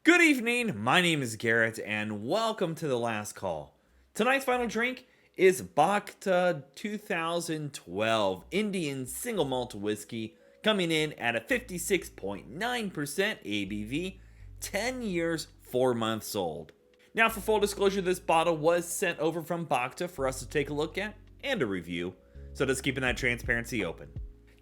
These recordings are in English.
Good evening, my name is Garrett, and welcome to The Last Call. Tonight's final drink is Bhakta 2012 Indian Single Malt Whiskey, coming in at a 56.9% ABV, 10 years, 4 months old. Now, for full disclosure, this bottle was sent over from Bhakta for us to take a look at and a review, so just keeping that transparency open.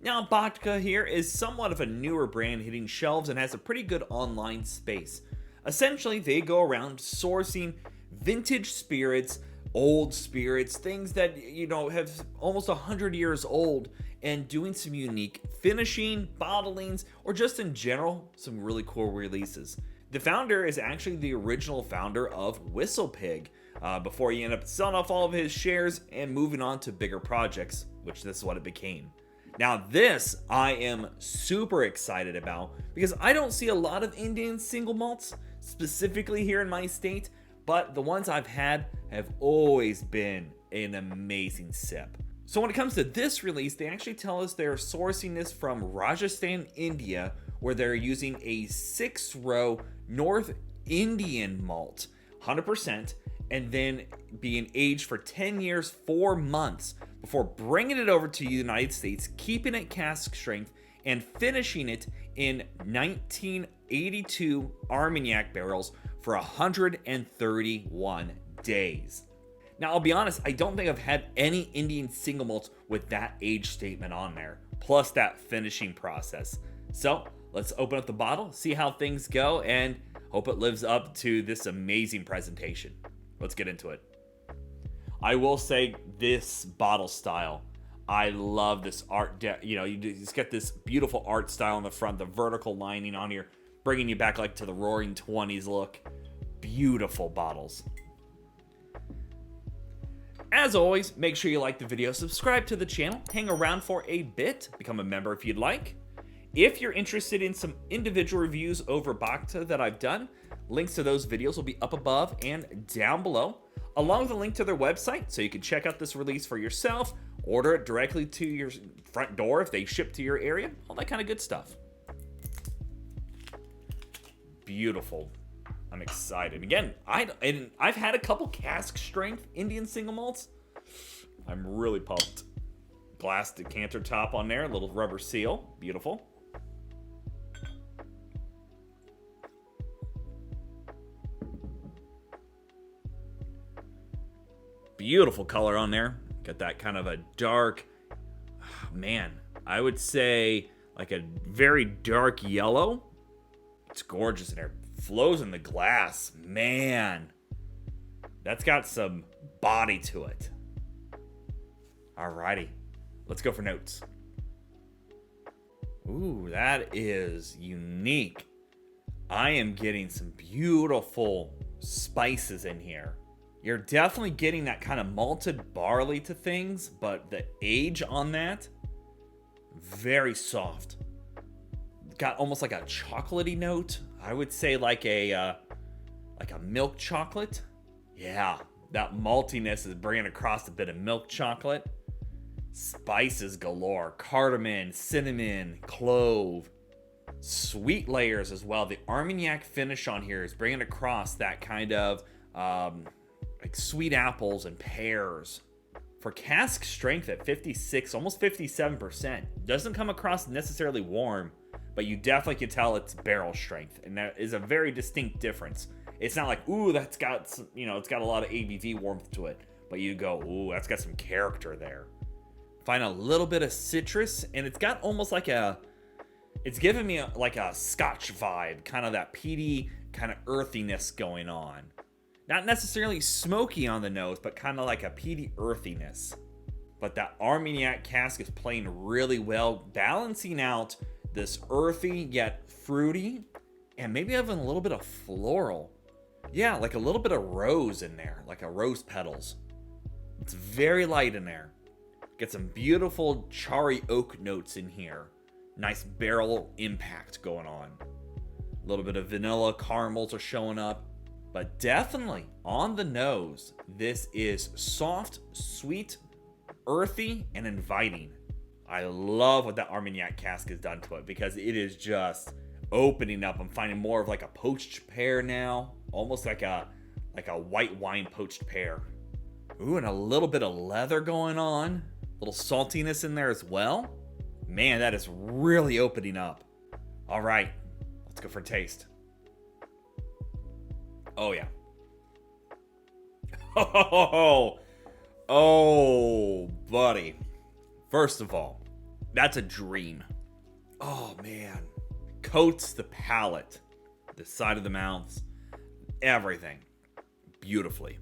Now, Bhakta here is somewhat of a newer brand hitting shelves and has a pretty good online space. Essentially, they go around sourcing vintage spirits, old spirits, things that, have almost 100 years old, and doing some unique finishing, bottlings, or just in general, some really cool releases. The founder is actually the original founder of Whistle Pig, before he ended up selling off all of his shares and moving on to bigger projects, which this is what it became. Now this I am super excited about because I don't see a lot of Indian single malts, specifically here in my state, but the ones I've had have always been an amazing sip. So when it comes to this release, they actually tell us they're sourcing this from Rajasthan, India, where they're using a 6-row North Indian malt, 100%, and then being aged for 10 years, 4 months before bringing it over to the United States, keeping it cask strength, and finishing it in 1982 Armagnac barrels for 131 days. Now, I'll be honest, I don't think I've had any Indian single malts with that age statement on there, plus that finishing process. So let's open up the bottle, see how things go, and hope it lives up to this amazing presentation. Let's get into it. I will say this bottle style, I love this art. You just get this beautiful art style on the front, the vertical lining on here, bringing you back like to the Roaring 20s look. Beautiful bottles. As always, make sure you like the video, subscribe to the channel, hang around for a bit, become a member if you'd like. If you're interested in some individual reviews over Bhakta that I've done, links to those videos will be up above and down below, along with a link to their website so you can check out this release for yourself, order it directly to your front door if they ship to your area, all that kind of good stuff. Beautiful. I'm excited. Again, I've had a couple cask strength Indian single malts. I'm really pumped. Glass decanter top on there, a little rubber seal. Beautiful. Beautiful color on there. Got that kind of a dark, man, I would say like a very dark yellow. It's gorgeous in there. Flows in the glass. Man, that's got some body to it. Alrighty, let's go for notes. Ooh, that is unique. I am getting some beautiful spices in here. You're definitely getting that kind of malted barley to things, but the age on that, very soft. Got almost like a chocolatey note. I would say like a milk chocolate. Yeah, that maltiness is bringing across a bit of milk chocolate. Spices galore, cardamom, cinnamon, clove, sweet layers as well. The Armagnac finish on here is bringing across that kind of like sweet apples and pears. For cask strength at 56, almost 57%, doesn't come across necessarily warm, but you definitely can tell it's barrel strength, and that is a very distinct difference. It's not like, ooh, that's got some, it's got a lot of ABV warmth to it, but you go, ooh, that's got some character there. Find a little bit of citrus, and it's got almost like it's giving me like a Scotch vibe, kind of that peaty kind of earthiness going on. Not necessarily smoky on the nose, but kind of like a peaty earthiness. But that Armagnac cask is playing really well, balancing out this earthy yet fruity, and maybe having a little bit of floral. Yeah, like a little bit of rose in there, like a rose petals. It's very light in there. Get some beautiful charry oak notes in here. Nice barrel impact going on. A little bit of vanilla caramels are showing up. But definitely on the nose, this is soft, sweet, earthy, and inviting. I love what that Armagnac cask has done to it because it is just opening up. I'm finding more of like a poached pear now, almost like a white wine poached pear. Ooh, and a little bit of leather going on. A little saltiness in there as well. Man, that is really opening up. All right, let's go for a taste. Oh, yeah. Oh, buddy. First of all, that's a dream. Oh, man. Coats the palate, the side of the mouths, everything beautifully.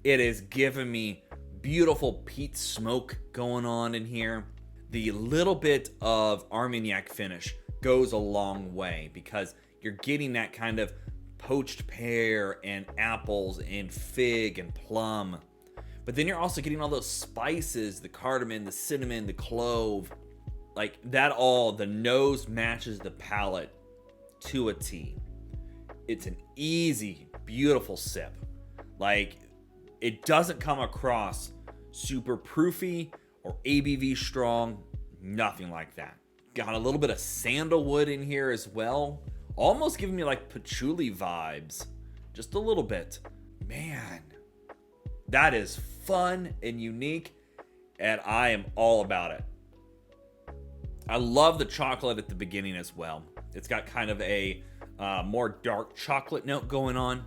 It is giving me beautiful peat smoke going on in here. The little bit of Armagnac finish goes a long way because you're getting that kind of poached pear and apples and fig and plum. But then you're also getting all those spices, the cardamom, the cinnamon, the clove. Like that all, the nose matches the palate to a T. It's an easy, beautiful sip. Like it doesn't come across super proofy or ABV strong, nothing like that. Got a little bit of sandalwood in here as well. Almost giving me like patchouli vibes. Just a little bit. Man, that is fun and unique, and I am all about it. I love the chocolate at the beginning as well. It's got kind of a more dark chocolate note going on,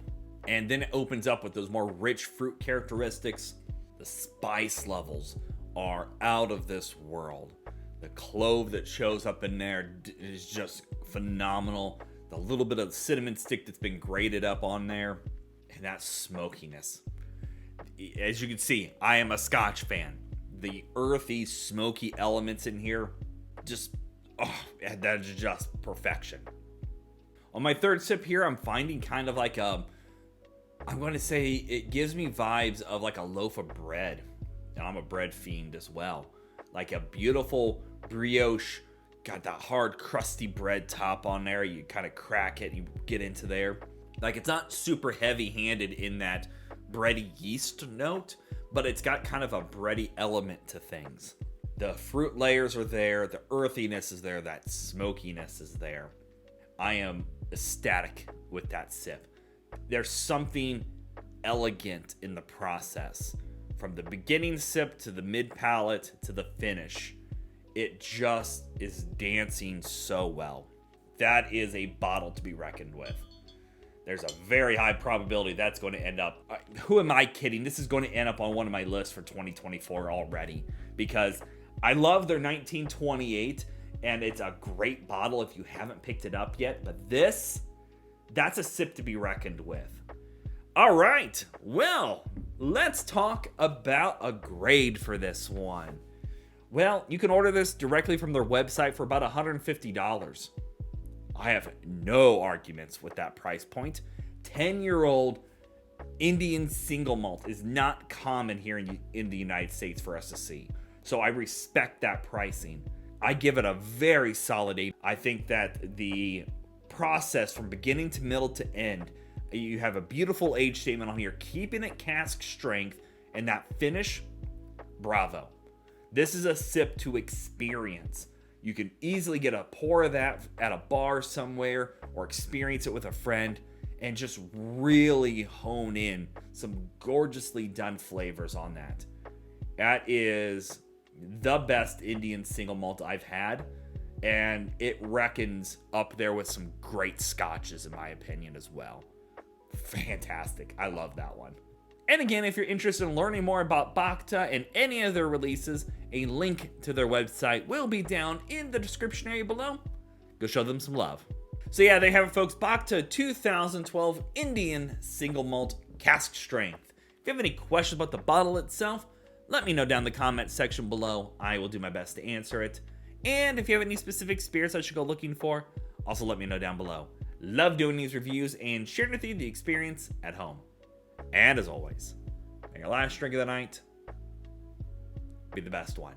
and then it opens up with those more rich fruit characteristics. The spice levels are out of this world. The clove that shows up in there is just phenomenal. The little bit of cinnamon stick that's been grated up on there, and that smokiness. As you can see, I am a Scotch fan. The earthy, smoky elements in here, just, that is just perfection. On my third sip here, I'm finding kind of like I'm going to say it gives me vibes of like a loaf of bread. And I'm a bread fiend as well. Like a beautiful brioche, got that hard crusty bread top on there. You kind of crack it and you get into there. Like it's not super heavy handed in that bready yeast note, but it's got kind of a bready element to things. The fruit layers are there, the earthiness is there, that smokiness is there. I am ecstatic with that sip. There's something elegant in the process. From the beginning sip to the mid palate to the finish, it just is dancing so well. That is a bottle to be reckoned with. There's a very high probability that's going to end up, who am I kidding? This is going to end up on one of my lists for 2024 already, because I love their 1928 and it's a great bottle if you haven't picked it up yet, but that's a sip to be reckoned with. All right, well, let's talk about a grade for this one. Well, you can order this directly from their website for about $150. I have no arguments with that price point. 10-year-old Indian single malt is not common here in the United States for us to see. So I respect that pricing. I give it a very solid 8. I think that the process from beginning to middle to end, you have a beautiful age statement on here, keeping it cask strength, and that finish, bravo. This is a sip to experience. You can easily get a pour of that at a bar somewhere or experience it with a friend and just really hone in some gorgeously done flavors on that. That is the best Indian single malt I've had, and it reckons up there with some great scotches in my opinion as well. Fantastic. I love that one. And again, if you're interested in learning more about Bhakta and any of their releases, a link to their website will be down in the description area below. Go show them some love. So yeah, they have it, folks. Bhakta 2012 Indian Single Malt Cask Strength. If you have any questions about the bottle itself, let me know down in the comment section below. I will do my best to answer it. And if you have any specific spirits I should go looking for, also let me know down below. Love doing these reviews and sharing with you the experience at home. And as always, may your last drink of the night be the best one.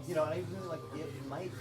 You know, I even like it might